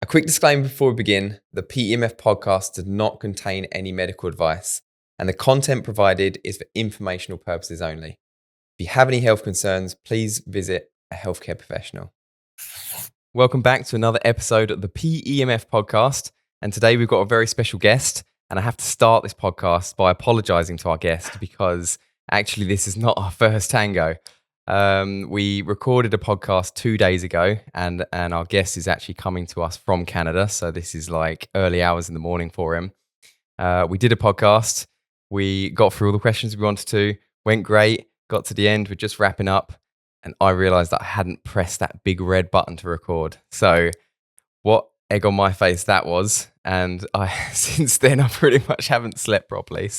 A quick disclaimer before we begin, the PEMF podcast does not contain any medical advice, and the content provided is for informational purposes only. If you have any health concerns, please visit a healthcare professional. Welcome back to another episode of the PEMF podcast, and today we've got a very special guest, and I have to start this podcast by apologizing to our guest because actually this is not our first tango. We recorded a podcast 2 days ago, and our guest is actually coming to us from Canada. So this is like early hours in the morning for him. We did a podcast. We got through all the questions we wanted to. Went great. Got to the end. We're just wrapping up, and I realized that I hadn't pressed that big red button to record. So what egg on my face that was. And since then I pretty much haven't slept properly.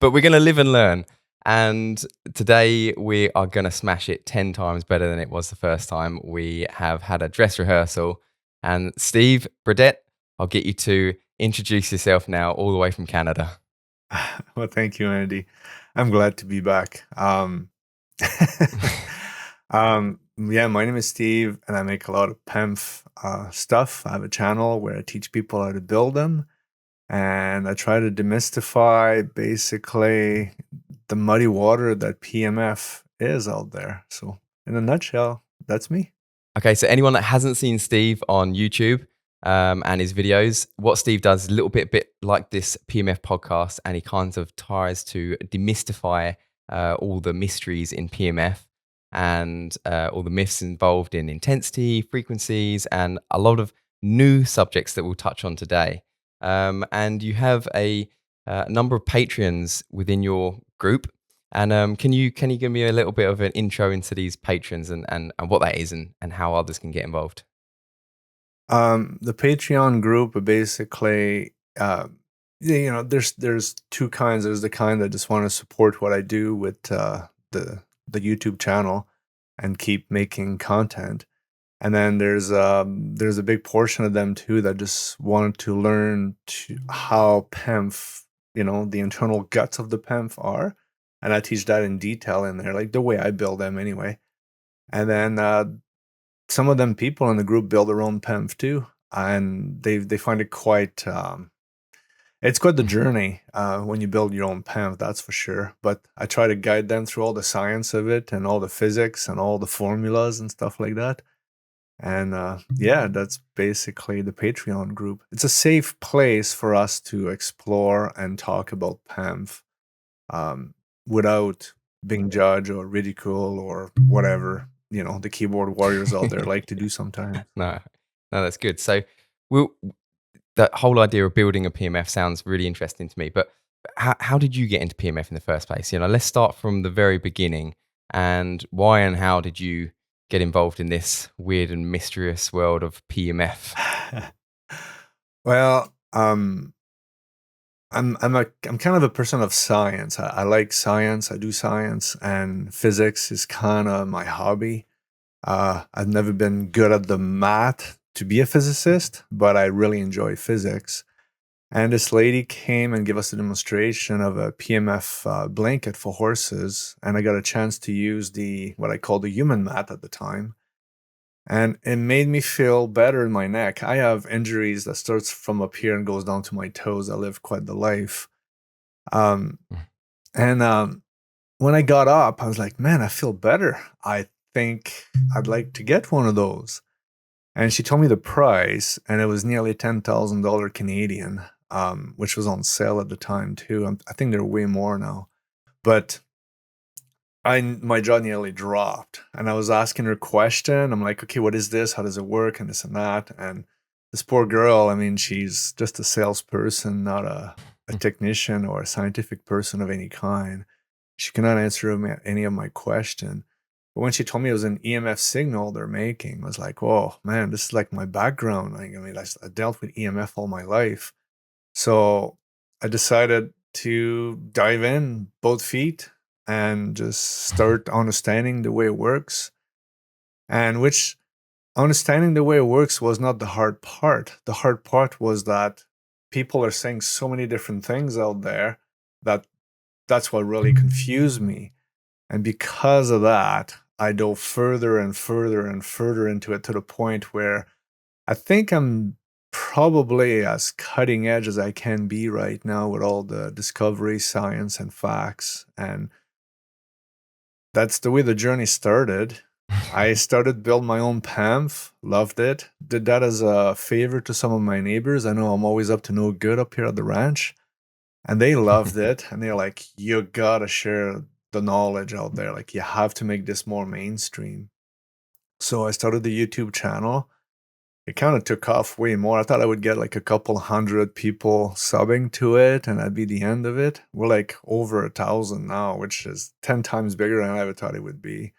But we're going to live and learn. And today we are going to smash it 10 times better than it was the first time. We have had a dress rehearsal. And Steeve Bradet, I'll get you to introduce yourself now, all the way from Canada. Well, thank you, Andy. I'm glad to be back. Yeah, my name is Steve, and I make a lot of PEMF stuff. I have a channel where I teach people how to build them, and I try to demystify basically the muddy water that PEMF is out there. So in a nutshell, that's me. Okay, so anyone that hasn't seen Steve on YouTube and his videos, what Steve does is a little bit like this PEMF podcast, and he kind of tries to demystify all the mysteries in PEMF and all the myths involved in intensity, frequencies, and a lot of new subjects that we'll touch on today. And you have a number of Patreons within your group. And can you give me a little bit of an intro into these patrons and what that is and how others can get involved? The Patreon group basically, there's two kinds. There's the kind that just want to support what I do with the YouTube channel and keep making content. And then there's a big portion of them too that just want to learn how PEMF, the internal guts of the PEMF are. And I teach that in detail in there, like the way I build them anyway. And then some of them people in the group build their own PEMF too. And they find it quite, it's quite the journey when you build your own PEMF, that's for sure. But I try to guide them through all the science of it and all the physics and all the formulas and stuff like that. And yeah, that's basically the Patreon group. It's a safe place for us to explore and talk about PEMF without being judged or ridicule or whatever, the keyboard warriors out there like to do sometimes. No, that's good. So that whole idea of building a PEMF sounds really interesting to me. But how did you get into PEMF in the first place? Let's start from the very beginning. And why and how did you get involved in this weird and mysterious world of PEMF? Well, I'm kind of a person of science. I like science. I do science, and physics is kind of my hobby. I've never been good at the math to be a physicist, but I really enjoy physics. And this lady came and gave us a demonstration of a PEMF blanket for horses, and I got a chance to use what I call the human mat at the time. And it made me feel better in my neck. I have injuries that starts from up here and goes down to my toes. I live quite the life. And when I got up, I was like, man, I feel better. I think I'd like to get one of those. And she told me the price, and it was nearly $10,000 Canadian, which was on sale at the time too. I think they're way more now. But my jaw nearly dropped, and I was asking her a question. I'm like, okay, what is this? How does it work? And this and that. And this poor girl, I mean, she's just a salesperson, not a technician or a scientific person of any kind. She cannot answer any of my question. But when she told me it was an EMF signal they're making, I was like, oh man, this is like my background. I mean, I dealt with EMF all my life. So I decided to dive in both feet and just start understanding the way it works. And which understanding the way it works was not the hard part. The hard part was that people are saying so many different things out there that's what really confused me. And because of that, I dove further and further and further into it to the point where I think I'm probably as cutting edge as I can be right now with all the discovery, science, and facts. And that's the way the journey started. I started build my own PEMF, loved it. Did that as a favor to some of my neighbors. I know I'm always up to no good up here at the ranch. And they loved it. And they're like, you gotta share the knowledge out there. Like, you have to make this more mainstream. So I started the YouTube channel. It kind of took off way more. I thought I would get like a couple hundred people subbing to it, and that'd be the end of it. We're like over 1,000 now, which is 10 times bigger than I ever thought it would be.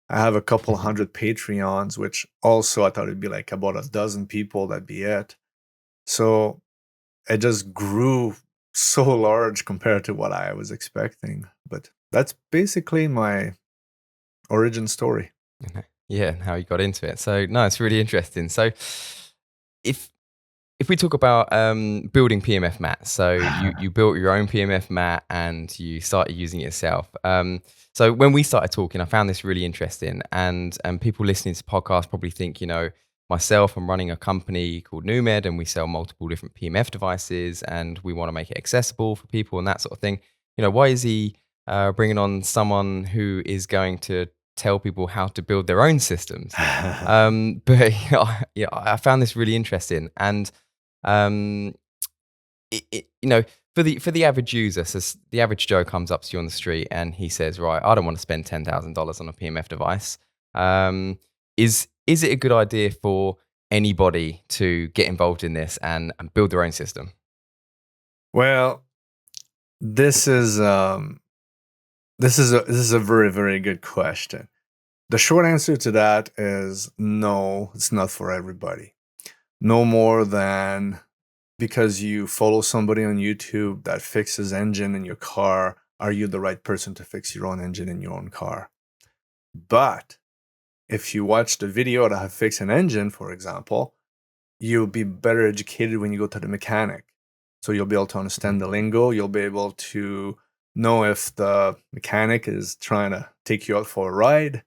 I have a couple hundred Patreons, which also I thought it'd be like about a dozen people. That'd be it. So it just grew so large compared to what I was expecting. But that's basically my origin story. Yeah, and how you got into it. So no, it's really interesting. So if we talk about building PMF mats, so you built your own PMF mat and you started using it yourself. So when we started talking, I found this really interesting, and people listening to podcasts probably think, myself, I'm running a company called NewMed, and we sell multiple different PMF devices, and we want to make it accessible for people and that sort of thing. Why is he bringing on someone who is going to tell people how to build their own systems? But I found this really interesting, and for the average user, so the average Joe comes up to you on the street and he says, right, I don't want to spend $10,000 on a PMF device. Is it a good idea for anybody to get involved in this and build their own system? Well, this is a very, very good question. The short answer to that is no, it's not for everybody. No more than because you follow somebody on YouTube that fixes engine in your car, are you the right person to fix your own engine in your own car? But if you watch the video that have fixed an engine, for example, you'll be better educated when you go to the mechanic. So you'll be able to understand the lingo. You'll be able to know if the mechanic is trying to take you out for a ride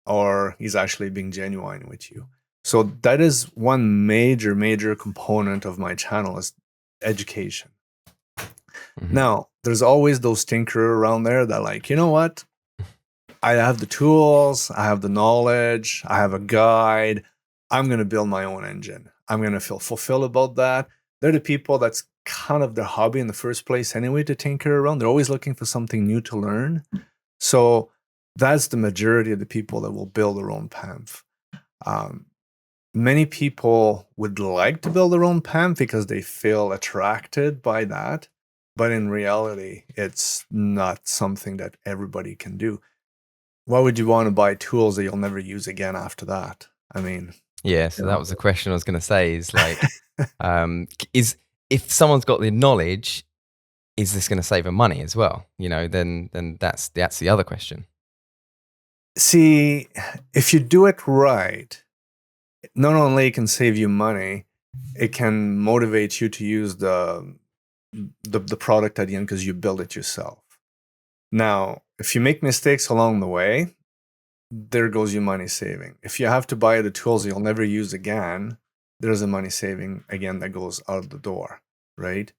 or he's actually being genuine with you. So that is one major component of my channel is education. Mm-hmm. Now, there's always those tinkerers around there that like, you know what? I have the tools, I have the knowledge, I have a guide. I'm going to build my own engine. I'm going to feel fulfilled about that. They're the people that's kind of their hobby in the first place anyway, to tinker around. They're always looking for something new to learn. So that's the majority of the people that will build their own PEMF. Many people would like to build their own PEMF because they feel attracted by that. But in reality, it's not something that everybody can do. Why would you want to buy tools that you'll never use again after that? I mean, yeah. So that was the question I was going to say. Is like, if someone's got the knowledge, is this going to save them money as well? Then that's the other question. See, if you do it right, not only it can save you money, it can motivate you to use the product at the end because you build it yourself. Now, if you make mistakes along the way, there goes your money saving. If you have to buy the tools you'll never use again, there's a money saving again that goes out the door, right?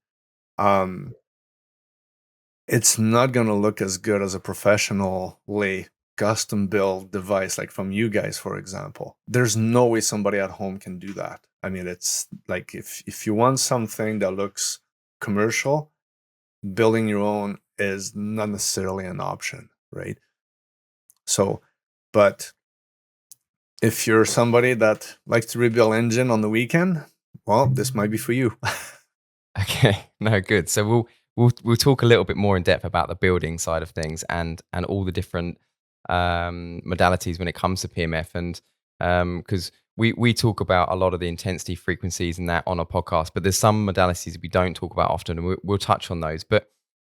It's not going to look as good as a professionally custom built device like from you guys, for example. There's no way somebody at home can do that. I mean, it's like if you want something that looks commercial, building your own is not necessarily an option, right? So, but if you're somebody that likes to rebuild engine on the weekend, well, this might be for you. Okay, no, good. So we'll talk a little bit more in depth about the building side of things and all the different modalities when it comes to PMF, and because we talk about a lot of the intensity frequencies and that on a podcast, but there's some modalities we don't talk about often, and we'll touch on those. But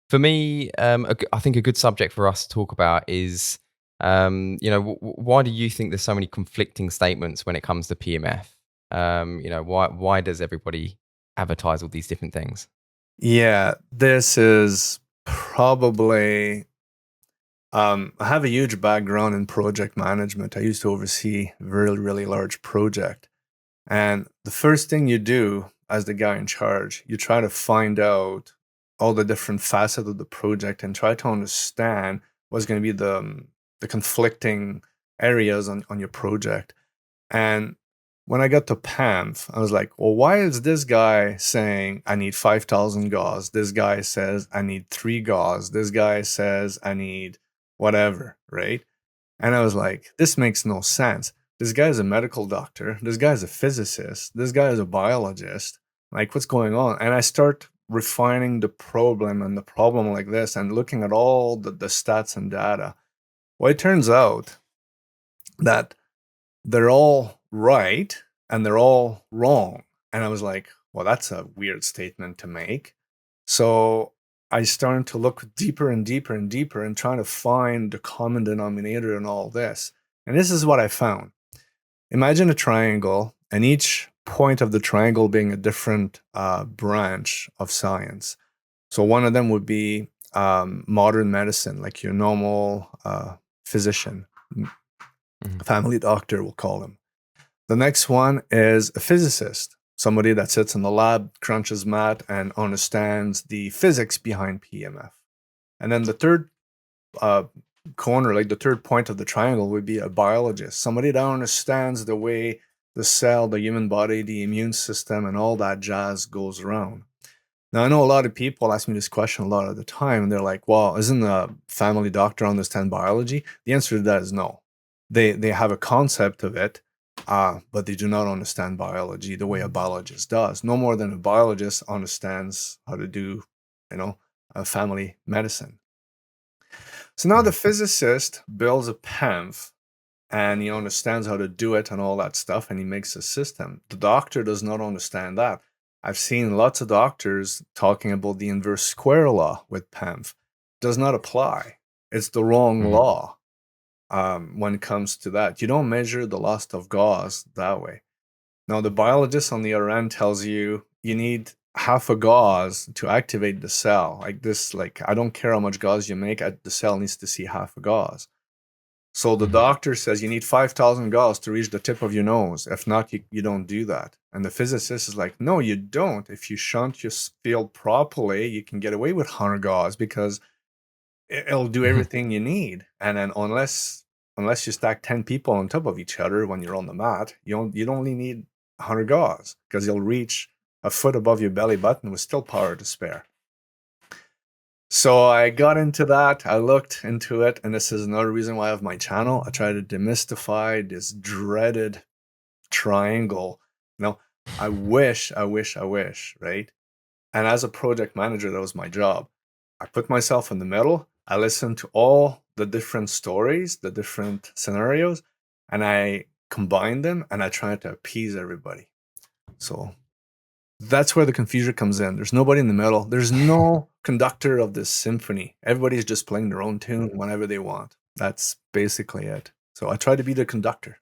for me, I think a good subject for us to talk about is, why do you think there's so many conflicting statements when it comes to PMF? Why does everybody advertise all these different things? Yeah, this is probably, I have a huge background in project management. I used to oversee a really, really large project. And the first thing you do as the guy in charge, you try to find out all the different facets of the project and try to understand what's going to be the conflicting areas on your project. And when I got to PEMF, I was like, well, why is this guy saying I need 5,000 Gauss? This guy says I need 3 Gauss. This guy says I need whatever, right? And I was like, this makes no sense. This guy's a medical doctor. This guy's a physicist. This guy is a biologist. Like, what's going on? And I start refining the problem and the problem like this and looking at all the stats and data. Well, it turns out that they're all right and they're all wrong. And I was like, well, that's a weird statement to make. So I started to look deeper and deeper and deeper and trying to find the common denominator in all this. And this is what I found. Imagine a triangle, and each point of the triangle being a different branch of science. So one of them would be modern medicine, like your normal physician, family doctor, we'll call him. The next one is a physicist, somebody that sits in the lab, crunches math, and understands the physics behind PEMF. And then the third corner, like the third point of the triangle, would be a biologist, somebody that understands the way the cell, the human body, the immune system, and all that jazz goes around. Now, I know a lot of people ask me this question a lot of the time, and they're like, well, isn't a family doctor understand biology? The answer to that is no. They have a concept of it, but they do not understand biology the way a biologist does. No more than a biologist understands how to do, family medicine. So now the physicist builds a PEMF and he understands how to do it and all that stuff, and he makes a system. The doctor does not understand that. I've seen lots of doctors talking about the inverse square law with PEMF. Does not apply. It's the wrong law when it comes to that. You don't measure the loss of Gauss that way. Now, the biologist on the other end tells you you need half a Gauss to activate the cell. Like this, I don't care how much Gauss you make, the cell needs to see half a Gauss. So the doctor says you need 5,000 Gauss to reach the tip of your nose. If not, you don't do that. And the physicist is like, no, you don't. If you shunt your field properly, you can get away with 100 Gauss because it'll do everything you need. And then unless you stack 10 people on top of each other when you're on the mat, you only need 100 Gauss because you'll reach a foot above your belly button with still power to spare. So I got into that, I looked into it, and this is another reason why I have my channel. I try to demystify this dreaded triangle. I wish, right? And as a project manager, that was my job. I put myself in the middle. I listened to all the different stories, the different scenarios, and I combined them, and I tried to appease everybody. So that's where the confusion comes in. There's nobody in the middle. There's no conductor of this symphony. Everybody's just playing their own tune whenever they want. That's basically it. So I try to be the conductor.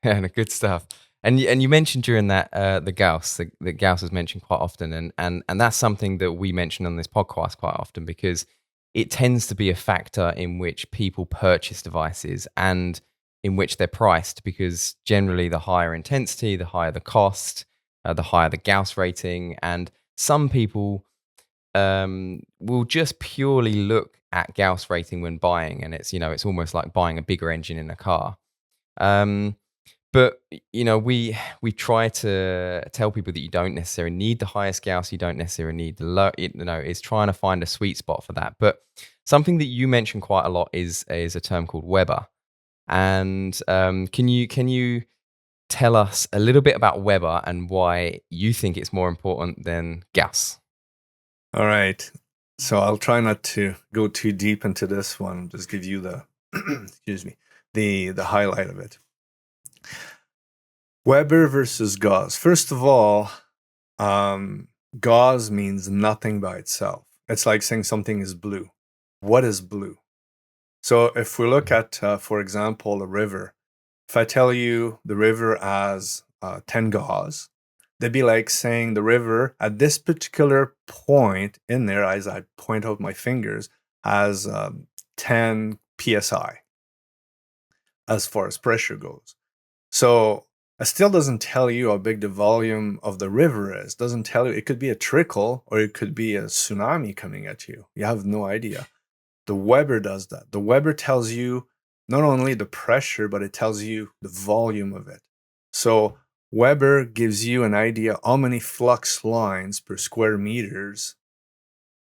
Yeah, good stuff. And you mentioned during that the Gauss, the Gauss is mentioned quite often, and that's something that we mention on this podcast quite often because it tends to be a factor in which people purchase devices and in which they're priced, because generally the higher intensity, the higher the cost, the higher the Gauss rating, and some people will just purely look at Gauss rating when buying, and it's almost like buying a bigger engine in a car. But we try to tell people that you don't necessarily need the highest Gauss, you don't necessarily need the low. It's trying to find a sweet spot for that. But something that you mention quite a lot is a term called Weber. And can you tell us a little bit about Weber and why you think it's more important than Gauss? All right. So I'll try not to go too deep into this one. Just give you the excuse me, the highlight of it. Weber versus Gauss. First of all, Gauss means nothing by itself. It's like saying something is blue. What is blue? So if we look at, for example, a river, if I tell you the river has 10 Gauss, they'd be like saying the river at this particular point in there, as I point out my fingers, has 10 psi as far as pressure goes. So It still doesn't tell you how big the volume of the river is. Doesn't tell you. It could be a trickle or it could be a tsunami coming at you. You have no idea. The Weber does that. The Weber tells you not only the pressure, but it tells you the volume of it. So Weber gives you an idea how many flux lines per square meters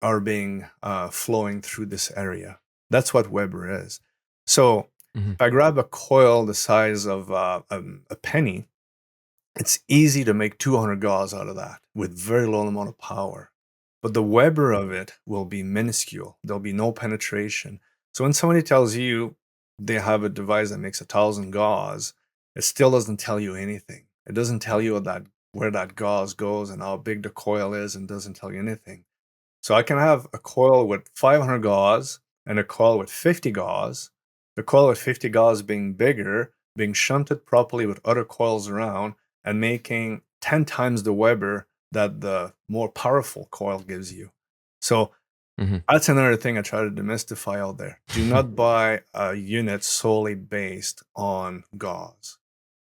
are being flowing through this area. That's what Weber is. So if I grab a coil the size of a penny, it's easy to make 200 Gauss out of that with very low amount of power. But the Weber of it will be minuscule. There'll be no penetration. So when somebody tells you they have a device that makes 1,000 Gauss, it still doesn't tell you anything. It doesn't tell you where that Gauss goes and how big the coil is, and doesn't tell you anything. So I can have a coil with 500 Gauss and a coil with 50 Gauss. The coil with 50 Gauss being bigger, being shunted properly with other coils around, and making 10 times the Weber that the more powerful coil gives you. So that's another thing I try to demystify out there. Do not buy a unit solely based on Gauss.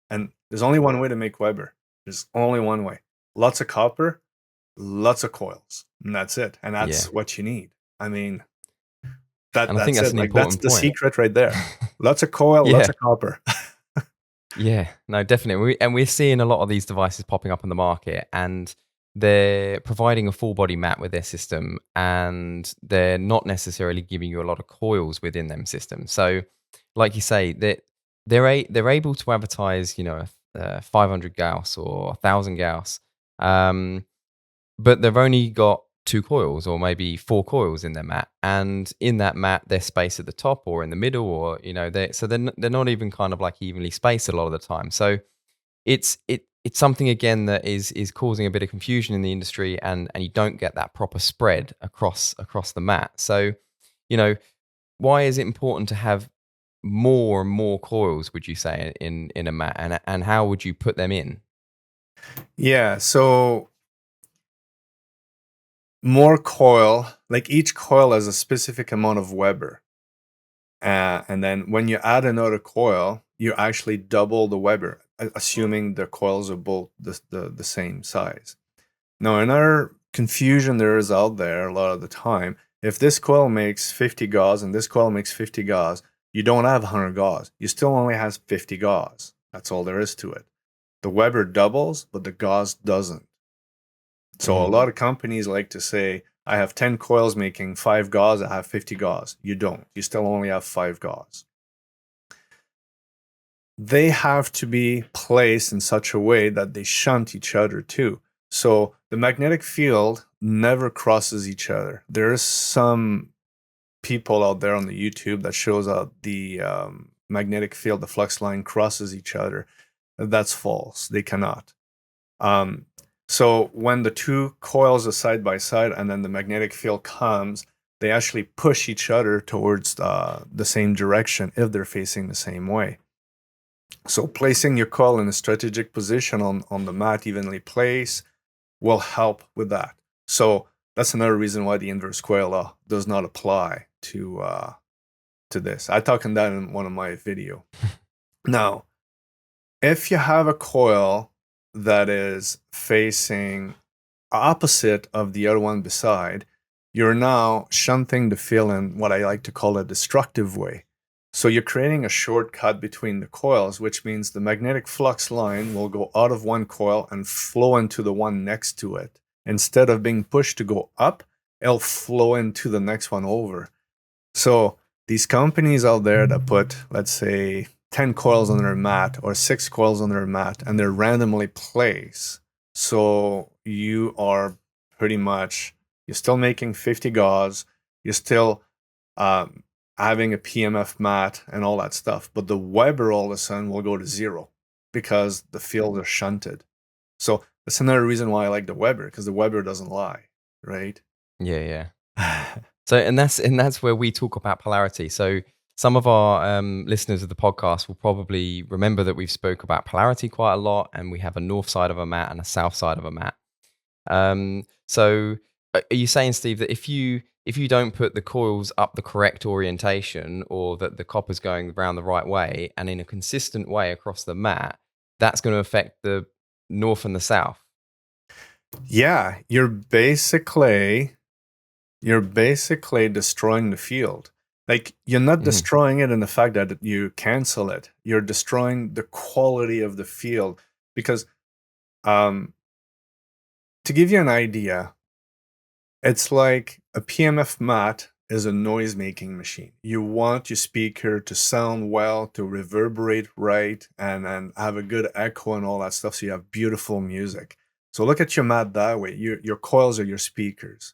And there's only one way to make Weber. There's only one way. Lots of copper, lots of coils, and that's it. And that's what you need. I mean, and I think that's that's it. an Like, that's important the point. secret right there. Lots of coil, lots of copper. Yeah, no, definitely. We're seeing a lot of these devices popping up on the market, and they're providing a full body mat with their system, and they're not necessarily giving you a lot of coils within them systems. So, like you say, they're able to advertise, 500 Gauss or 1,000 Gauss, but they've only got 2 coils or maybe 4 coils in their mat, and in that mat they're spaced at the top or in the middle, or they're not even kind of like evenly spaced a lot of the time. So it's something again that is causing a bit of confusion in the industry, and you don't get that proper spread across the mat. So why is it important to have more and more coils, would you say, in a mat, and how would you put them in? Yeah, so more coil, like each coil has a specific amount of Weber. And then when you add another coil, you actually double the Weber, assuming the coils are both the same size. Now, another confusion there is out there a lot of the time, if this coil makes 50 Gauss and this coil makes 50 Gauss, you don't have 100 Gauss. You still only have 50 Gauss. That's all there is to it. The Weber doubles, but the Gauss doesn't. So a lot of companies like to say, I have 10 coils making 5 Gauss, I have 50 Gauss. You don't. You still only have 5 Gauss. They have to be placed in such a way that they shunt each other too. So the magnetic field never crosses each other. There is some people out there on the YouTube that shows out the magnetic field, the flux line crosses each other. That's false. They cannot. So when the two coils are side by side and then the magnetic field comes, they actually push each other towards the same direction if they're facing the same way. So placing your coil in a strategic position on the mat, evenly placed, will help with that. So that's another reason why the inverse coil law does not apply to this. I talk on that in one of my video. Now, if you have a coil that is facing opposite of the other one beside, you're now shunting the field in what I like to call a destructive way. So you're creating a shortcut between the coils, which means the magnetic flux line will go out of one coil and flow into the one next to it. Instead of being pushed to go up, it'll flow into the next one over. So these companies out there that put, let's say, 10 coils on their mat or 6 coils on their mat, and they're randomly placed. So you are pretty much, you're still making 50 Gauss, you're still having a PEMF mat and all that stuff, but the Weber all of a sudden will go to 0 because the fields are shunted. So that's another reason why I like the Weber, because the Weber doesn't lie, right? Yeah. So, and that's where we talk about polarity. So some of our listeners of the podcast will probably remember that we've spoke about polarity quite a lot, and we have a north side of a mat and a south side of a mat. So are you saying, Steve, that if you don't put the coils up the correct orientation, or that the copper's going around the right way and in a consistent way across the mat, that's going to affect the north and the south. Yeah, you're basically destroying the field. Like, you're not destroying it in the fact that you cancel it. You're destroying the quality of the field. Because to give you an idea, it's like a PMF mat is a noise-making machine. You want your speaker to sound well, to reverberate right, and have a good echo and all that stuff, so you have beautiful music. So look at your mat that way. Your coils are your speakers.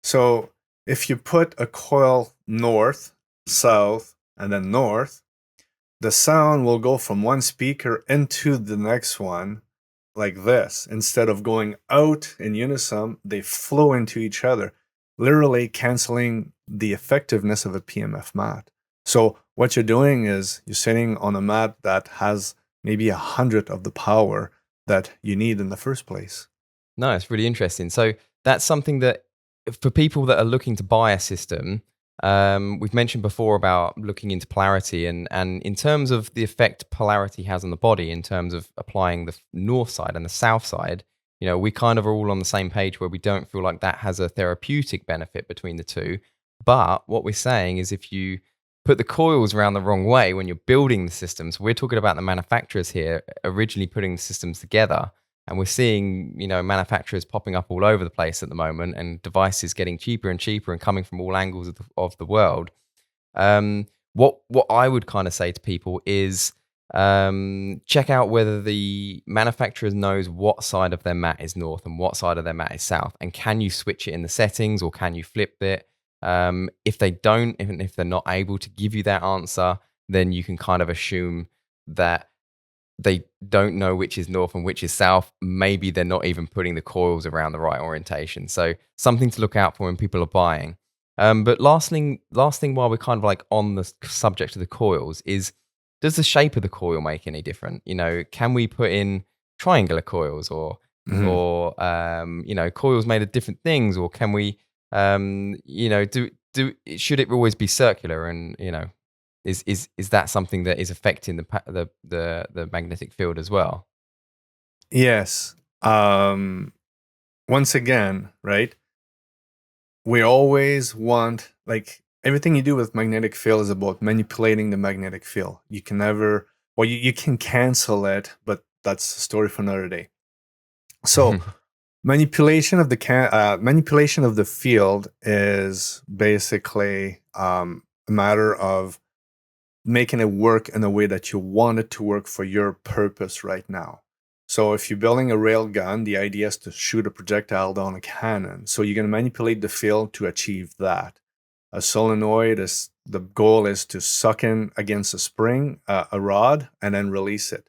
So if you put a coil north, south, and then north, the sound will go from one speaker into the next one like this. Instead of going out in unison, they flow into each other, literally canceling the effectiveness of a PMF mat. So what you're doing is you're sitting on a mat that has maybe 100 of the power that you need in the first place. No, it's really interesting. So that's something that for people that are looking to buy a system, we've mentioned before about looking into polarity and in terms of the effect polarity has on the body in terms of applying the north side and the south side, you know, we kind of are all on the same page where we don't feel like that has a therapeutic benefit between the two. But what we're saying is if you put the coils around the wrong way when you're building the systems, we're talking about the manufacturers here originally putting the systems together. And we're seeing, you know, manufacturers popping up all over the place at the moment, and devices getting cheaper and cheaper and coming from all angles of the world. What I would kind of say to people is check out whether the manufacturer knows what side of their mat is north and what side of their mat is south, and can you switch it in the settings or can you flip it? If they don't, even if they're not able to give you that answer, then you can kind of assume that they don't know which is north and which is south. Maybe they're not even putting the coils around the right orientation. So something to look out for when people are buying. But last thing while we're kind of like on the subject of the coils is, does the shape of the coil make any different? You know, can we put in triangular coils or you know, coils made of different things, or can we you know, should it always be circular? And you know, is that something that is affecting the magnetic field as well? Yes. Once again, right? We always want, like, everything you do with magnetic field is about manipulating the magnetic field. You can never, well, you can cancel it, but that's a story for another day. So manipulation of the field is basically a matter of making it work in a way that you want it to work for your purpose right now. So if you're building a rail gun, the idea is to shoot a projectile down a cannon. So you're going to manipulate the field to achieve that. A solenoid is, the goal is to suck in against a spring, a rod, and then release it.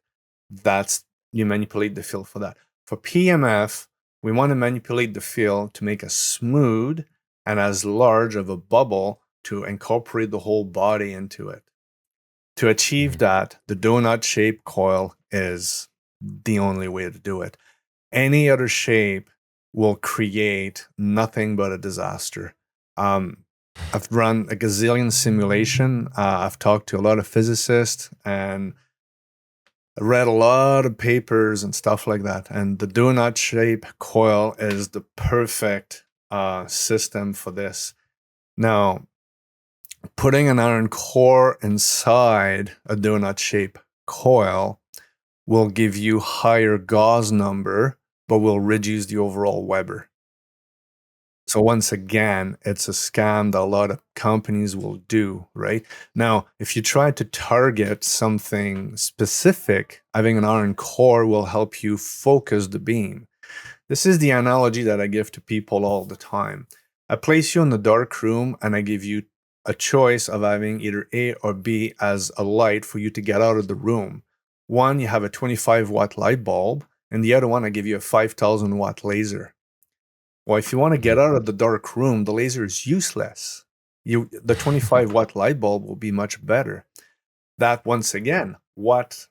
That's, you manipulate the field for that. For PMF, we want to manipulate the field to make a smooth and as large of a bubble to incorporate the whole body into it. To achieve that, the donut-shaped coil is the only way to do it. Any other shape will create nothing but a disaster. I've run a gazillion simulation. I've talked to a lot of physicists and read a lot of papers and stuff like that. And the donut-shaped coil is the perfect system for this. Now, putting an iron core inside a donut-shaped coil will give you higher Gauss number, but will reduce the overall Weber. So once again, it's a scam that a lot of companies will do, right? Now, if you try to target something specific, having an iron core will help you focus the beam. This is the analogy that I give to people all the time. I place you in the dark room and I give you a choice of having either A or B as a light for you to get out of the room. One, you have a 25-watt light bulb, and the other one, I give you a 5,000-watt laser. Well, if you want to get out of the dark room, the laser is useless. The 25-watt light bulb will be much better. That, once again, what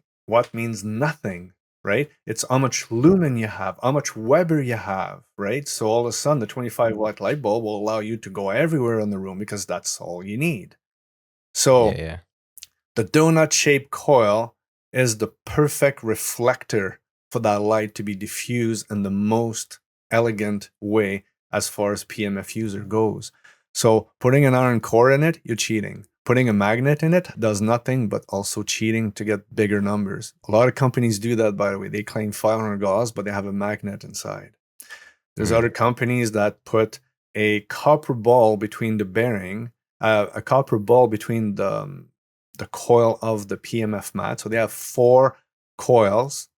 means nothing, right? It's how much lumen you have, how much Weber you have, right? So all of a sudden, the 25-watt light bulb will allow you to go everywhere in the room because that's all you need. So Yeah. the donut-shaped coil is the perfect reflector for that light to be diffused in the most elegant way as far as PMF user goes. So putting an iron core in it, you're cheating. Putting a magnet in it does nothing but also cheating to get bigger numbers. A lot of companies do that, by the way. They claim 500 Gauss, but they have a magnet inside. There's other companies that put a copper ball between the bearing, a copper ball between the coil of the PMF mat. So they have 4 coils,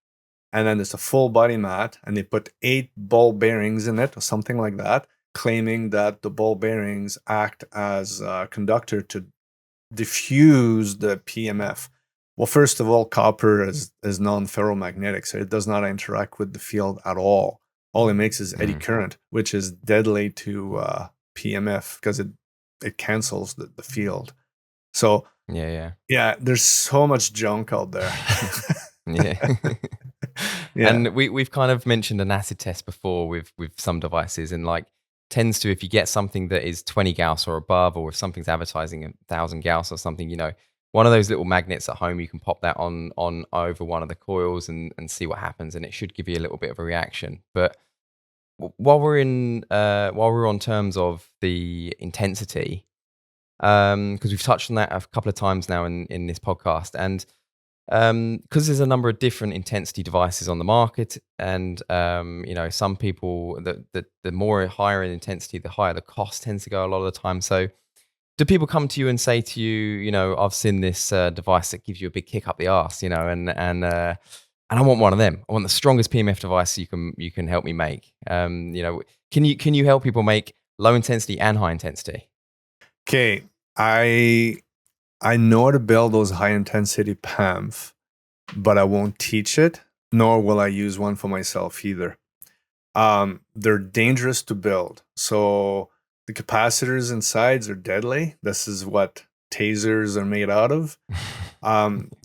and then there's a full body mat, and they put 8 ball bearings in it or something like that, claiming that the ball bearings act as a conductor to diffuse the PMF. Well, first of all, copper is non-ferromagnetic, so it does not interact with the field at all. All it makes is eddy current, which is deadly to PMF because it cancels the field. So yeah, there's so much junk out there. Yeah. And we've kind of mentioned an acid test before with some devices, and like tends to, if you get something that is 20 Gauss or above, or if something's advertising 1,000 Gauss or something, you know, one of those little magnets at home, you can pop that on over one of the coils and see what happens, and it should give you a little bit of a reaction. But while we're on terms of the intensity, because we've touched on that a couple of times now in this podcast, and because there's a number of different intensity devices on the market, and you know, some people, the more higher in intensity, the higher the cost tends to go a lot of the time. So do people come to you and say to you, you know, I've seen this device that gives you a big kick up the arse, you know, and I want one of them. I want the strongest PMF device you can help me make. You know, can you help people make low intensity and high intensity? Okay, I know how to build those high intensity PEMF, but I won't teach it, nor will I use one for myself either. They're dangerous to build. So the capacitors inside are deadly. This is what tasers are made out of.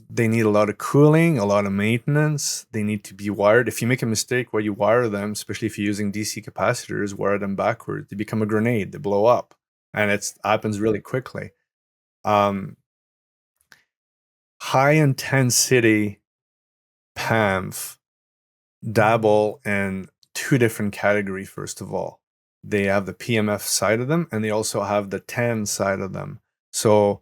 They need a lot of cooling, a lot of maintenance. They need to be wired. If you make a mistake where you wire them, especially if you're using DC capacitors, wire them backwards, they become a grenade. They blow up, and it happens really quickly. High intensity PEMF dabble in 2 different categories. First of all, they have the PMF side of them, and they also have the TAN side of them. So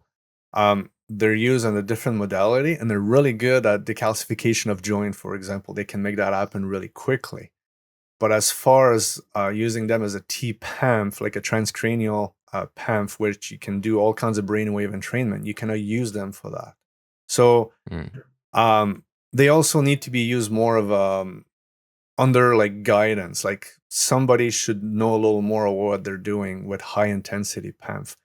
they're used in a different modality, and they're really good at decalcification of joint, for example. They can make that happen really quickly. But as far as using them as a T-PEMF, like a transcranial PEMF, which you can do all kinds of brainwave entrainment, you cannot use them for that. So they also need to be used more of under like guidance. Like somebody should know a little more of what they're doing with high intensity PEMF,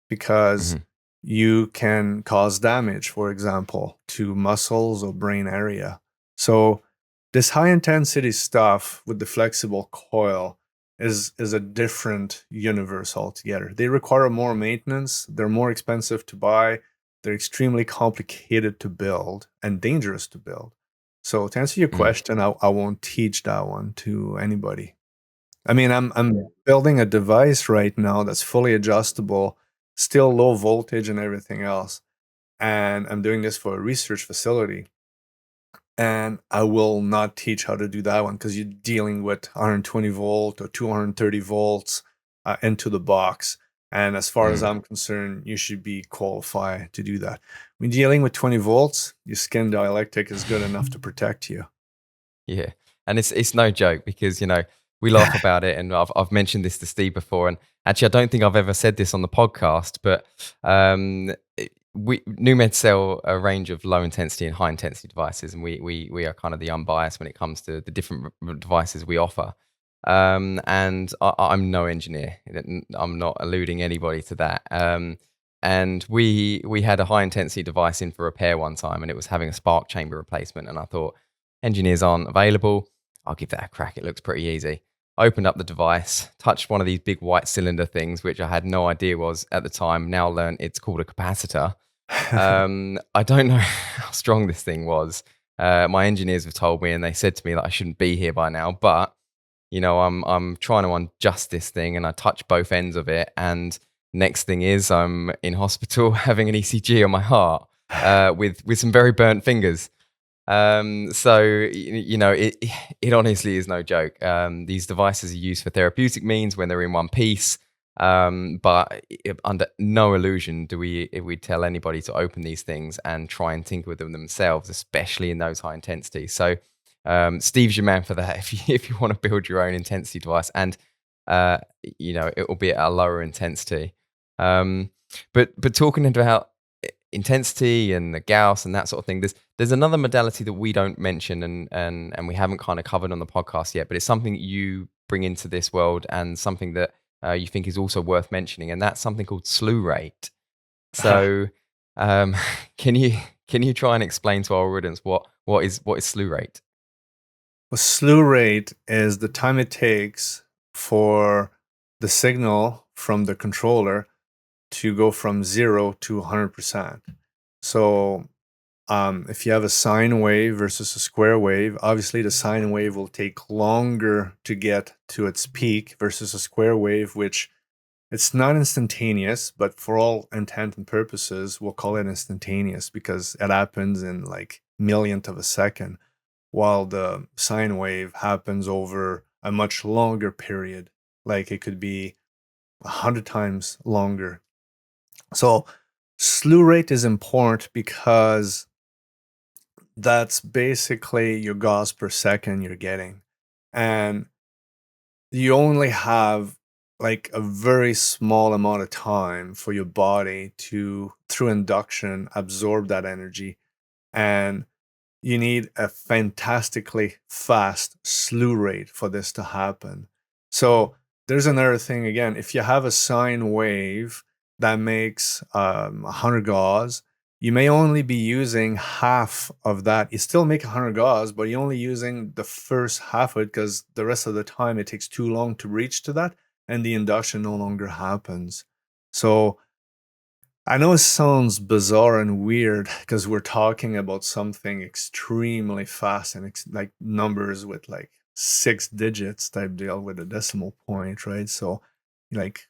because you can cause damage, for example, to muscles or brain area. So this high intensity stuff with the flexible coil is a different universe altogether. They require more maintenance. They're more expensive to buy. They're extremely complicated to build and dangerous to build. So to answer your question, I won't teach that one to anybody. I mean, I'm building a device right now that's fully adjustable, still low voltage and everything else. And I'm doing this for a research facility. And I will not teach how to do that one, because you're dealing with 120 volt or 230 volts into the box. And as far as I'm concerned, you should be qualified to do that. When dealing with 20 volts, your skin dielectric is good enough to protect you. Yeah, and it's no joke, because, you know, we laugh about it, and I've mentioned this to Steve before, and actually I don't think I've ever said this on the podcast, but NewMed sell a range of low intensity and high intensity devices, and we are kind of the unbiased when it comes to the different devices we offer. And I'm no engineer. I'm not alluding anybody to that. And we had a high intensity device in for repair one time, and it was having a spark chamber replacement. And I thought, engineers aren't available, I'll give that a crack. It looks pretty easy. I opened up the device, touched one of these big white cylinder things, which I had no idea was at the time. Now learned it's called a capacitor. I don't know how strong this thing was. My engineers have told me, and they said to me that I shouldn't be here by now, but you know, I'm trying to adjust this thing, and I touch both ends of it, and next thing is I'm in hospital having an ECG on my heart with some very burnt fingers. So it honestly is no joke. These devices are used for therapeutic means when they're in one piece. But under no illusion do we tell anybody to open these things and try and tinker with them themselves, especially in those high intensities. So Steve's your man for that. If you want to build your own intensity device, and it will be at a lower intensity. But talking about intensity and the Gauss and that sort of thing, there's another modality that we don't mention and we haven't kind of covered on the podcast yet, but it's something you bring into this world and something that you think is also worth mentioning, and that's something called slew rate. So, um, can you try and explain to our audience what is slew rate? Well, slew rate is the time it takes for the signal from the controller to go from 0 to 100%. So if you have a sine wave versus a square wave, obviously the sine wave will take longer to get to its peak versus a square wave, which it's not instantaneous, but for all intent and purposes, we'll call it instantaneous because it happens in like millionth of a second, while the sine wave happens over a much longer period. Like it could be 100 times longer. So slew rate is important because that's basically your Gauss per second you're getting. And you only have like a very small amount of time for your body to, through induction, absorb that energy. And you need a fantastically fast slew rate for this to happen. So there's another thing again. If you have a sine wave that makes 100 Gauss, you may only be using half of that. You still make 100 Gauss, but you're only using the first half of it because the rest of the time it takes too long to reach to that, and the induction no longer happens. So I know it sounds bizarre and weird because we're talking about something extremely fast and like numbers with like 6 digits type deal with a decimal point, right? So like,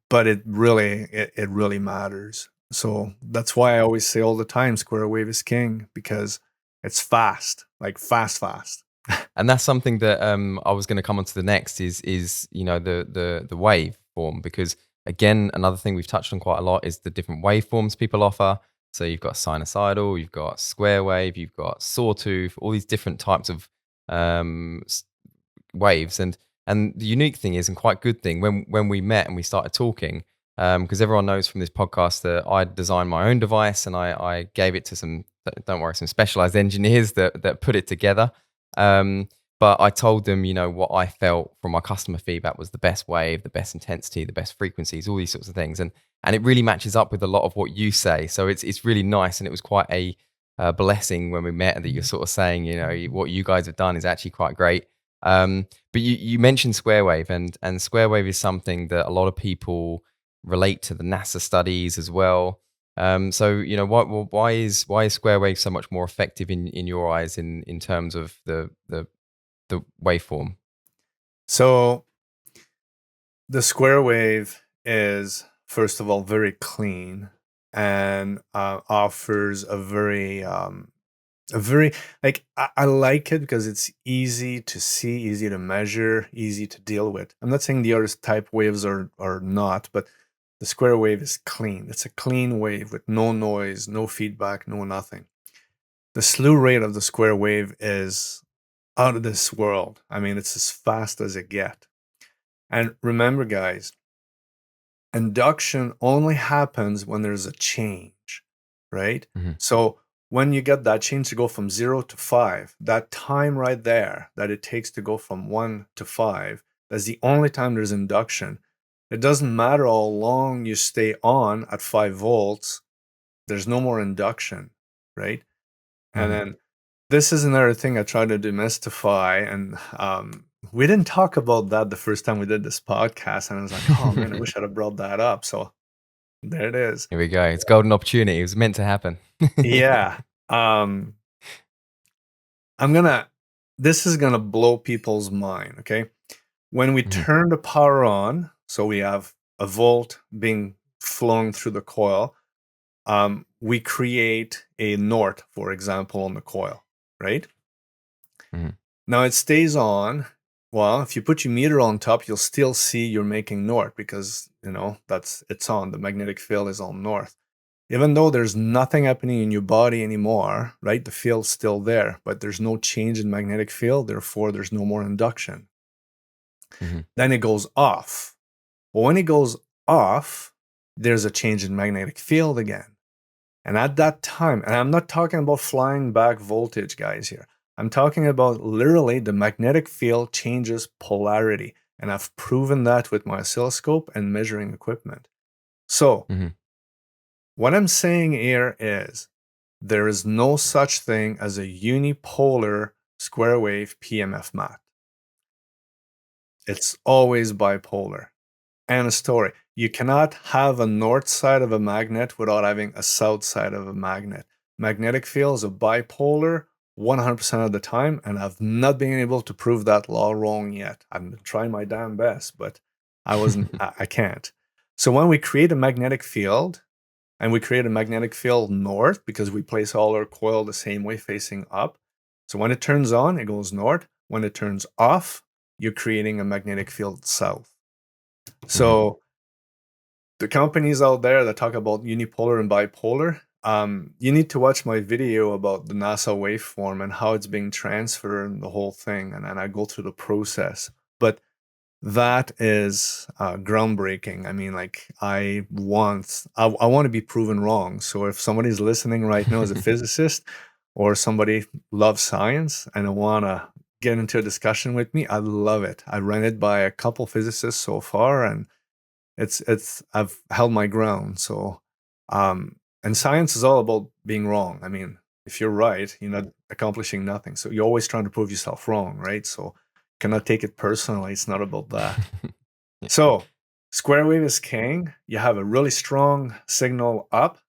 but it really matters. So that's why I always say all the time, square wave is king, because it's fast, like fast. And that's something that I was going to come on to the next is the waveform, because again, another thing we've touched on quite a lot is the different waveforms people offer. So you've got sinusoidal, you've got square wave, you've got sawtooth, all these different types of waves. And the unique thing is, and quite good thing, when we met and we started talking, because everyone knows from this podcast that I designed my own device and I gave it to some specialized engineers that put it together. But I told them, what I felt from my customer feedback was the best wave, the best intensity, the best frequencies, all these sorts of things. And it really matches up with a lot of what you say. So it's really nice. And it was quite a blessing when we met that you're sort of saying, what you guys have done is actually quite great. But you mentioned square wave, and square wave is something that a lot of people relate to the NASA studies as well. So why is square wave so much more effective in your eyes in terms of the waveform? So the square wave is, first of all, very clean and offers a very like I like it because it's easy to see, easy to measure, easy to deal with. I'm not saying the other type waves are not, but the square wave is clean. It's a clean wave with no noise, no feedback, no nothing. The slew rate of the square wave is out of this world. I mean, it's as fast as it gets. And remember, guys, induction only happens when there's a change, right? Mhm. So when you get that change to go from 0 to 5, that time right there that it takes to go from 1 to 5, that's the only time there's induction. It doesn't matter how long you stay on at 5 volts, there's no more induction, right? And Mhm. then this is another thing I try to demystify. And we didn't talk about that the first time we did this podcast. And I was like, oh man, I wish I'd have brought that up. So there it is. Here we go. It's golden opportunity. It was meant to happen. Yeah. Um, this is gonna blow people's mind. Okay. When we Mhm. turn the power on, so we have a volt being flowing through the coil, we create a north, for example, on the coil. right? Mhm. Now it stays on. Well, if you put your meter on top, you'll still see you're making north because, it's on. The magnetic field is on north. Even though there's nothing happening in your body anymore, right? The field's still there, but there's no change in magnetic field. Therefore, there's no more induction. Mhm. Then it goes off. Well, when it goes off, there's a change in magnetic field again. And at that time, and I'm not talking about flying back voltage, guys, here. I'm talking about literally the magnetic field changes polarity. And I've proven that with my oscilloscope and measuring equipment. So Mhm. what I'm saying here is there is no such thing as a unipolar square wave PMF mat. It's always bipolar. And a story. You cannot have a north side of a magnet without having a south side of a magnet. Magnetic field is a bipolar 100% of the time, and I've not been able to prove that law wrong yet. I'm trying my damn best, but I can't. So when we create a magnetic field, and we create a magnetic field north because we place all our coil the same way facing up. So when it turns on, it goes north. When it turns off, you're creating a magnetic field south. Mhm. So the companies out there that talk about unipolar and bipolar, you need to watch my video about the NASA waveform and how it's being transferred and the whole thing. And then I go through the process. But that is groundbreaking. I mean, like I want to be proven wrong. So if somebody's listening right now as a physicist or somebody loves science and want to get into a discussion with me, I love it. I ran it by a couple physicists so far, and I've held my ground. So and science is all about being wrong. I mean, if you're right, you're not accomplishing nothing. So you're always trying to prove yourself wrong, right? So you cannot take it personally. It's not about that. Yeah. So square wave is king. You have a really strong signal up,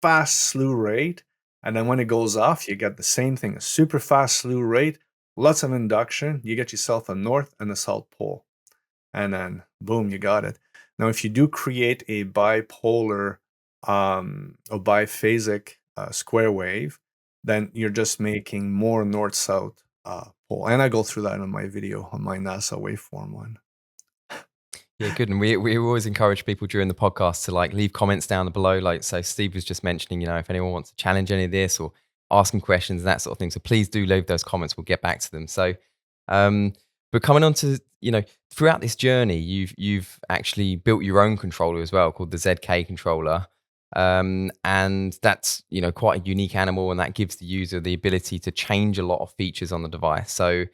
fast slew rate, and then when it goes off, you get the same thing, a super fast slew rate, lots of induction. You get yourself a north and a south pole, and then boom, you got it. Now, if you do create a bipolar or biphasic square wave, then you're just making more north-south pole. And I go through that in my video on my NASA waveform one. Yeah, good. And we always encourage people during the podcast to like leave comments down below. Like, so Steve was just mentioning, if anyone wants to challenge any of this or ask him questions and that sort of thing. So please do leave those comments. We'll get back to them. So, but coming on to, throughout this journey, you've actually built your own controller as well called the ZK controller. And that's, quite a unique animal, and that gives the user the ability to change a lot of features on the device. So,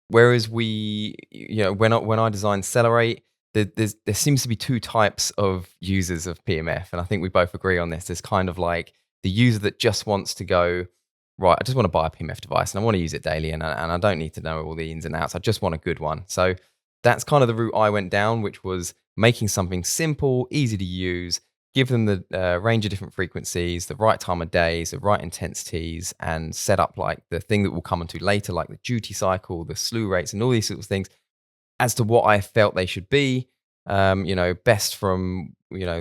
whereas when I design Celerate, there seems to be two types of users of PMF, and I think we both agree on this. There's kind of like the user that just wants to go, right, I just want to buy a PMF device and I want to use it daily, and I don't need to know all the ins and outs. I just want a good one. So that's kind of the route I went down, which was making something simple, easy to use, give them the range of different frequencies, the right time of days, the right intensities, and set up like the thing that we'll come onto later, like the duty cycle, the slew rates, and all these sorts of things as to what I felt they should be, best from,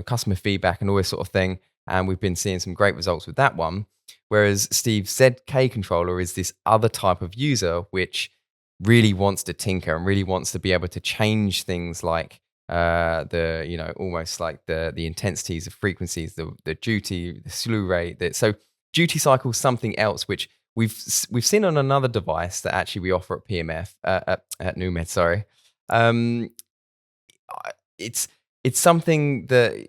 customer feedback and all this sort of thing. And we've been seeing some great results with that one. Whereas Steve's ZK controller is this other type of user, which really wants to tinker and really wants to be able to change things like almost like the intensities, the frequencies, the duty, the slew rate. So duty cycle is something else which we've seen on another device that actually we offer at PMF at NewMed. Sorry, um, it's something that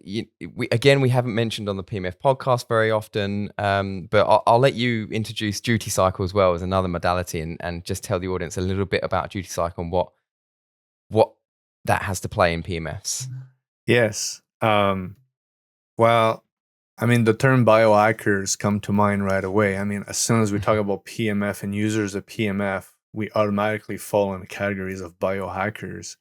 we haven't mentioned on the PMF podcast very often, but I'll let you introduce duty cycle as well as another modality, and just tell the audience a little bit about duty cycle and what that has to play in PMFs. Yes. Well, I mean, the term biohackers come to mind right away. I mean, as soon as we talk about PMF and users of PMF, we automatically fall in the categories of biohackers,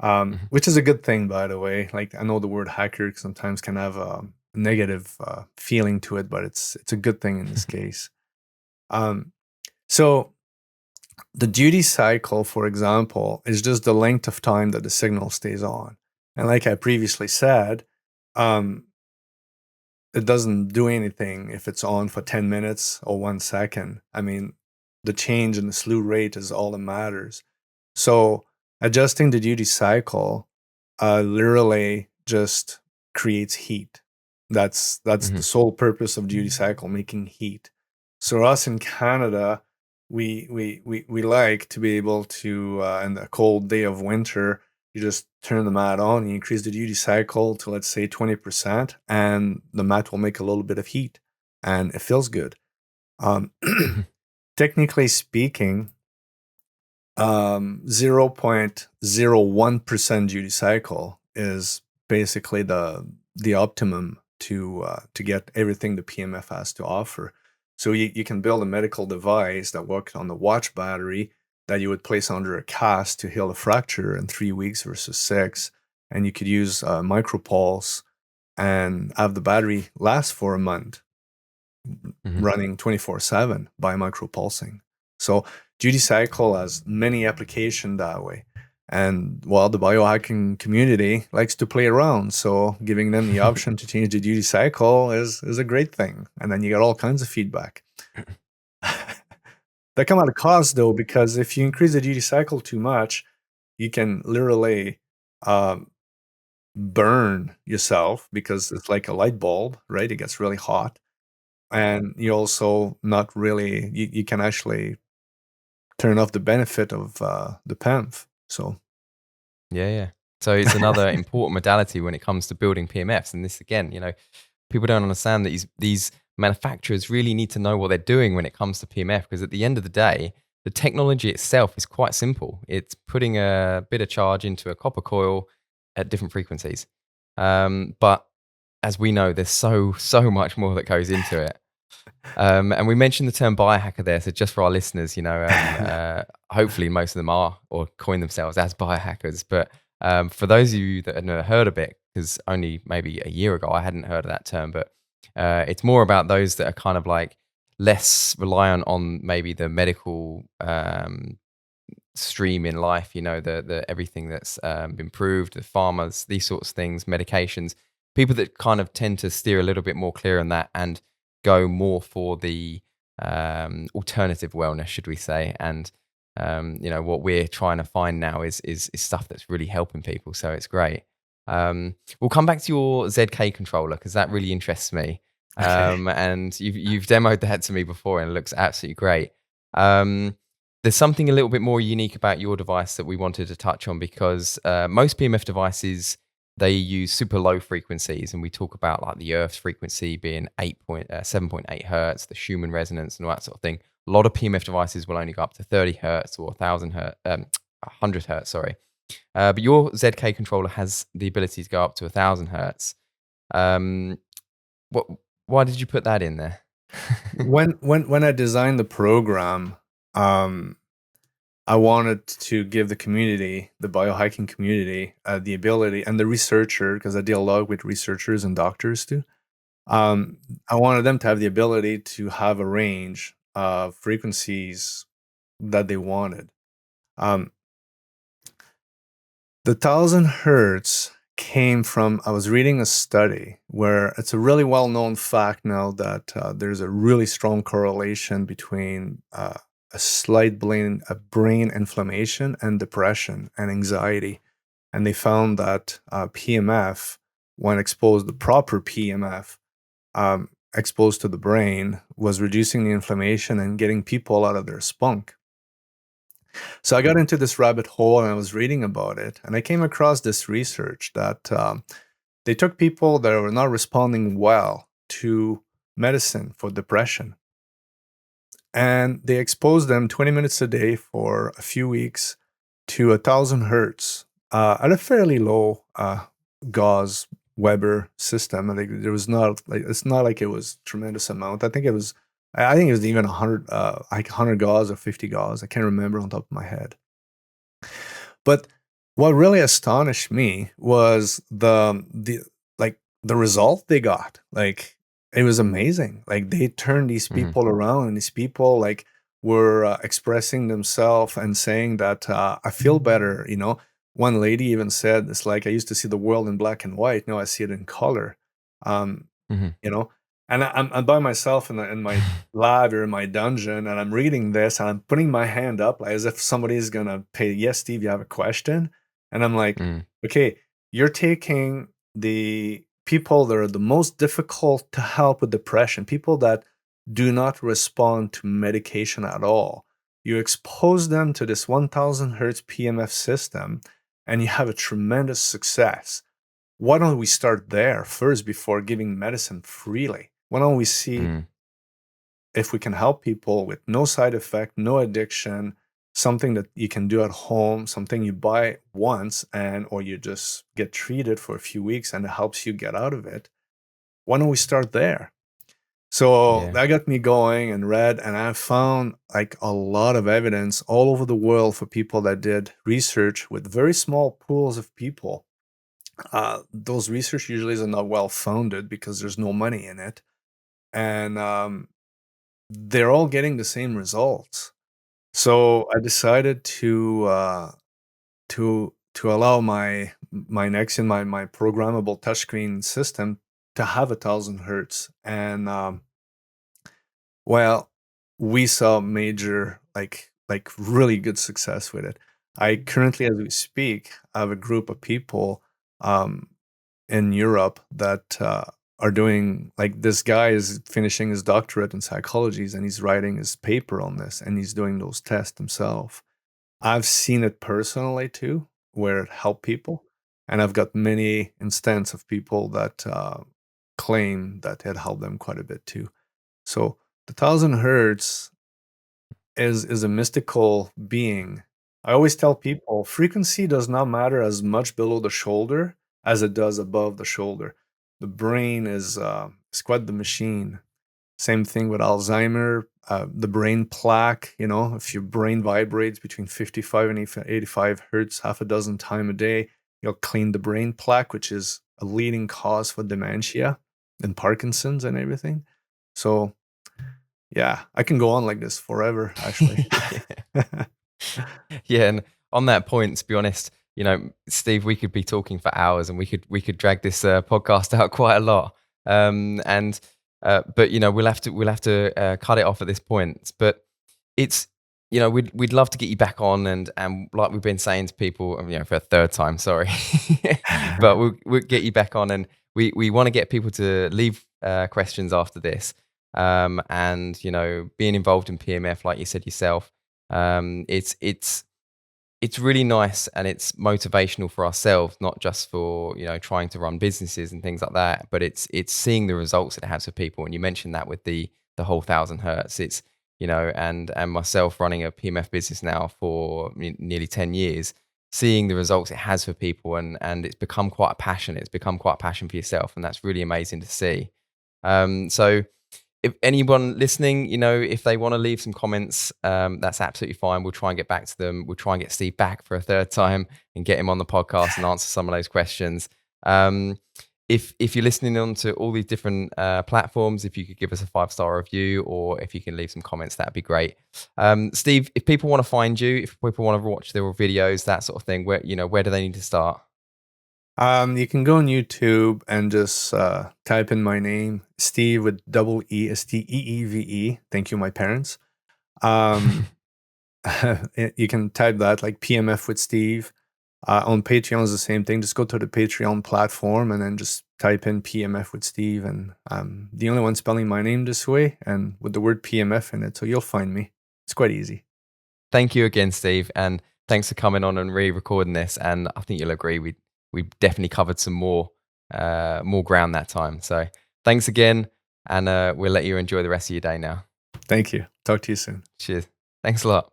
Mhm. which is a good thing, by the way. Like, I know the word hacker sometimes can have a negative feeling to it, but it's a good thing in this case. So the duty cycle, for example, is just the length of time that the signal stays on. And like I previously said, it doesn't do anything if it's on for 10 minutes or 1 second. I mean, the change in the slew rate is all that matters. So adjusting the duty cycle literally just creates heat. That's the sole purpose of duty cycle, making heat. So us in Canada, we like to be able to in the cold day of winter, you just turn the mat on, you increase the duty cycle to, let's say, 20%, and the mat will make a little bit of heat, and it feels good. Technically speaking, 0.01% duty cycle is basically the optimum to get everything the PEMF has to offer. So you can build a medical device that works on the watch battery that you would place under a cast to heal a fracture in 3 weeks versus 6, and you could use micropulse and have the battery last for a month, running 24/7 by micropulsing. So duty cycle has many applications that way. And well, the biohacking community likes to play around, so giving them the option to change the duty cycle is a great thing. And then you get all kinds of feedback. That come at a cost though, because if you increase the duty cycle too much, you can literally burn yourself, because it's like a light bulb, right? It gets really hot. And you also not really, you can actually turn off the benefit of the PEMF. So Yeah. So it's another important modality when it comes to building PMFs. And this again, people don't understand that these manufacturers really need to know what they're doing when it comes to PMF, because at the end of the day, the technology itself is quite simple. It's putting a bit of charge into a copper coil at different frequencies. But as we know, there's so much more that goes into it. And we mentioned the term biohacker there. So just for our listeners, hopefully most of them are or coin themselves as biohackers. But for those of you that had never heard of it, because only maybe a year ago I hadn't heard of that term, but it's more about those that are kind of like less reliant on maybe the medical stream in life, the everything that's been proved, the pharmas, these sorts of things, medications, people that kind of tend to steer a little bit more clear on that and go more for the alternative wellness, should we say. And what we're trying to find now is stuff that's really helping people, so it's great. We'll come back to your ZK controller, because that really interests me. Okay. And you've demoed that to me before, and it looks absolutely great. There's something a little bit more unique about your device that we wanted to touch on, because most PMF devices, they use super low frequencies, and we talk about like the Earth's frequency being 7.8 hertz, the Schumann resonance, and all that sort of thing. A lot of PMF devices will only go up to 30 hertz or 100 hertz, sorry. But your ZK controller has the ability to go up to 1,000 hertz. Why did you put that in there? When I designed the program, I wanted to give the community, the biohacking community, the ability, and the researcher, because I deal a lot with researchers and doctors too. I wanted them to have the ability to have a range of frequencies that they wanted. The 1,000 hertz came from, I was reading a study where it's a really well-known fact now that there's a really strong correlation between a slight brain inflammation and depression and anxiety. And they found that PMF, when exposed, the proper PMF, exposed to the brain, was reducing the inflammation and getting people out of their spunk. So I got into this rabbit hole and I was reading about it, and I came across this research that they took people that were not responding well to medicine for depression, and they exposed them 20 minutes a day for a few weeks to 1,000 hertz at a fairly low Gauss Weber system. I think there was not like, it's not like it was tremendous amount. I think it was even 100 like 100 Gauss or 50 Gauss. I can't remember on top of my head. But what really astonished me was the result they got. Like, it was amazing. Like, they turned these people around, and these people like were expressing themselves and saying that I feel better. One lady even said, it's like, I used to see the world in black and white. Now I see it in color. Mhm. you know. And I'm by myself in my lab or in my dungeon, and I'm reading this, and I'm putting my hand up like, as if somebody's gonna pay. Yes, Steve, you have a question, and I'm like, Mm. okay, you're taking the people that are the most difficult to help with depression, people that do not respond to medication at all. You expose them to this 1000 hertz PMF system, and you have a tremendous success. Why don't we start there first before giving medicine freely? Why don't we see Mm. if we can help people with no side effect, no addiction, something that you can do at home, something you buy once and or you just get treated for a few weeks and it helps you get out of it. Why don't we start there? So Yeah. that got me going and read, and I found like a lot of evidence all over the world for people that did research with very small pools of people. Those research usually are not well founded because there's no money in it, and they're all getting the same results. So I decided to allow my Nexion, my programmable touchscreen system to have 1000 hertz, and well, we saw major like really good success with it. I currently, as we speak, have a group of people um, in Europe that are doing like this guy is finishing his doctorate in psychology and he's writing his paper on this and he's doing those tests himself. I've seen it personally too, where it helped people, and I've got many instances of people that claim that it helped them quite a bit too. So the 1000 hertz is a mystical being. I always tell people frequency does not matter as much below the shoulder as it does above the shoulder. The brain is quite the machine. Same thing with Alzheimer. The brain plaque, you know, if your brain vibrates between 55 and 85 hertz half a dozen times a day, you'll clean the brain plaque, which is a leading cause for dementia and Parkinson's and everything. So yeah, I can go on like this forever, actually. Yeah. Yeah, and on that point, to be honest, Steve, we could be talking for hours, and we could drag this podcast out quite a lot. And but we'll have to cut it off at this point. But it's we'd love to get you back on, and like we've been saying to people, for a third time, sorry, but we'll get you back on, and we want to get people to leave questions after this, and being involved in PMF, like you said yourself. It's really nice, and it's motivational for ourselves, not just for trying to run businesses and things like that, but it's seeing the results it has for people. And you mentioned that with the whole 1000 hertz. It's and myself running a PMF business now for nearly 10 years, seeing the results it has for people, and it's become quite a passion. It's become quite a passion for yourself, and that's really amazing to see. So if anyone listening, if they want to leave some comments, that's absolutely fine. We'll try and get back to them. We'll try and get Steve back for a third time and get him on the podcast and answer some of those questions. Um, if you're listening on to all these different platforms, if you could give us a 5-star review, or if you can leave some comments, that'd be great. Steve, if people want to find you, if people want to watch their videos, that sort of thing, where do they need to start? You can go on YouTube and just type in my name, Steve with double E, Steeve. Thank you, my parents. Um, you can type that like PMF with Steve. On Patreon is the same thing. Just go to the Patreon platform and then just type in PMF with Steve. And I'm the only one spelling my name this way and with the word PMF in it. So you'll find me. It's quite easy. Thank you again, Steve, and thanks for coming on and re-recording this. And I think you'll agree we definitely covered some more ground that time. So thanks again, and we'll let you enjoy the rest of your day now. Thank you. Talk to you soon. Cheers. Thanks a lot.